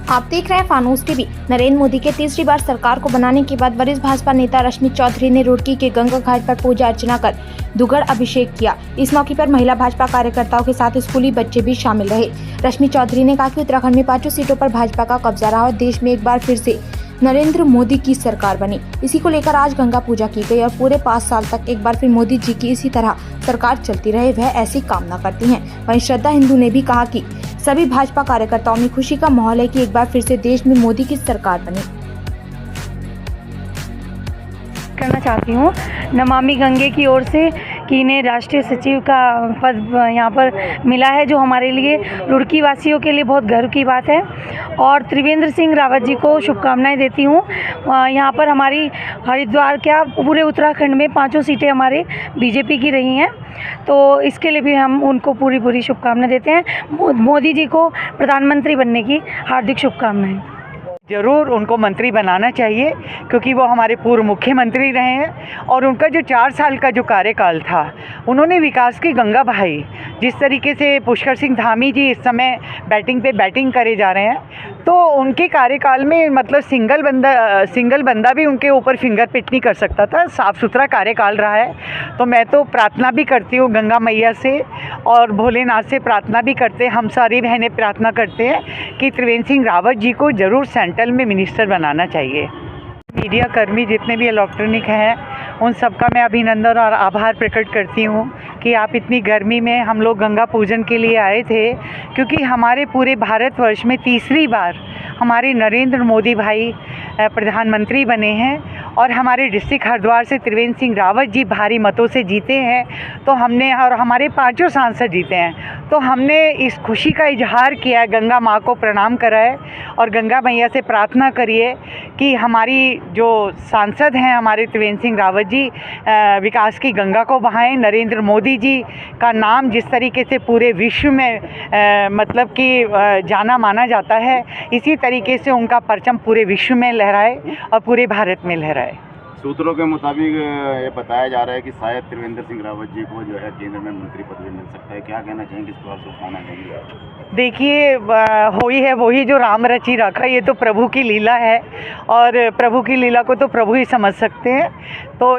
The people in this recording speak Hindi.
आप देख रहे हैं फानूस टीवी। नरेंद्र मोदी के तीसरी बार सरकार को बनाने के बाद वरिष्ठ भाजपा नेता रश्मि चौधरी ने रुड़की के गंगा घाट पर पूजा अर्चना कर दुगड़ अभिषेक किया। इस मौके पर महिला भाजपा कार्यकर्ताओं के साथ स्कूली बच्चे भी शामिल रहे। रश्मि चौधरी ने कहा कि उत्तराखंड में 5 सीटों पर भाजपा का कब्जा रहा और देश में एक बार फिर से नरेंद्र मोदी की सरकार बनी। इसी को लेकर आज गंगा पूजा की गई और पूरे 5 साल तक एक बार फिर मोदी जी की इसी तरह सरकार चलती रहे, वह ऐसी कामना करती हैं। वहीं श्रद्धा हिंदू ने भी कहा कि सभी भाजपा कार्यकर्ताओं में खुशी का माहौल है कि एक बार फिर से देश में मोदी की सरकार बनी। करना चाहती हूँ नमामि गंगे की ओर से कि इन्हें राष्ट्रीय सचिव का पद यहाँ पर मिला है, जो हमारे लिए रुड़की वासियों के लिए बहुत गर्व की बात है। और त्रिवेंद्र सिंह रावत जी को शुभकामनाएं देती हूँ। यहाँ पर हमारी हरिद्वार क्या पूरे उत्तराखंड में 5 सीटें हमारे बीजेपी की रही हैं, तो इसके लिए भी हम उनको पूरी शुभकामनाएं देते हैं। मोदी जी को प्रधानमंत्री बनने की हार्दिक शुभकामनाएं। ज़रूर उनको मंत्री बनाना चाहिए, क्योंकि वो हमारे पूर्व मुख्यमंत्री रहे हैं और उनका जो 4 साल का जो कार्यकाल था, उन्होंने विकास की गंगा बहाई। जिस तरीके से पुष्कर सिंह धामी जी इस समय बैटिंग करे जा रहे हैं, तो उनके कार्यकाल में मतलब सिंगल बंदा भी उनके ऊपर फिंगर पिट नहीं कर सकता था। साफ़ सुथरा कार्यकाल रहा है। तो मैं तो प्रार्थना भी करती हूँ गंगा मैया से और भोलेनाथ से प्रार्थना भी करते हैं, हम सारी बहनें प्रार्थना करते हैं कि त्रिवेंद्र सिंह रावत जी को ज़रूर सेंट्रल में मिनिस्टर बनाना चाहिए। मीडिया कर्मी जितने भी इलेक्ट्रॉनिक हैं, उन सबका मैं अभिनंदन और आभार प्रकट करती हूँ कि आप इतनी गर्मी में, हम लोग गंगा पूजन के लिए आए थे, क्योंकि हमारे पूरे भारतवर्ष में तीसरी बार हमारे नरेंद्र मोदी भाई प्रधानमंत्री बने हैं और हमारे डिस्ट्रिक्ट हरिद्वार से त्रिवेंद्र सिंह रावत जी भारी मतों से जीते हैं। तो हमने, और हमारे 5 सांसद जीते हैं, तो हमने इस खुशी का इजहार किया, गंगा माँ को प्रणाम करा है और गंगा मैया से प्रार्थना करिए कि हमारी जो सांसद हैं हमारे त्रिवेंद्र सिंह रावत जी विकास की गंगा को बहाएं। नरेंद्र मोदी जी का नाम जिस तरीके से पूरे विश्व में मतलब कि जाना माना जाता है, इसी तरीके से उनका परचम पूरे विश्व में लहराए और पूरे भारत में लहराए। सूत्रों के मुताबिक ये बताया जा रहा है कि शायद त्रिवेंद्र सिंह रावत जी को जो है केंद्र में मंत्री पद भी मिल सकता है। क्या कहना चाहेंगे इस पर, शुभकामना देंगे? देखिए, होई है वही जो राम रची रखा, ये तो प्रभु की लीला है और प्रभु की लीला को तो प्रभु ही समझ सकते हैं। तो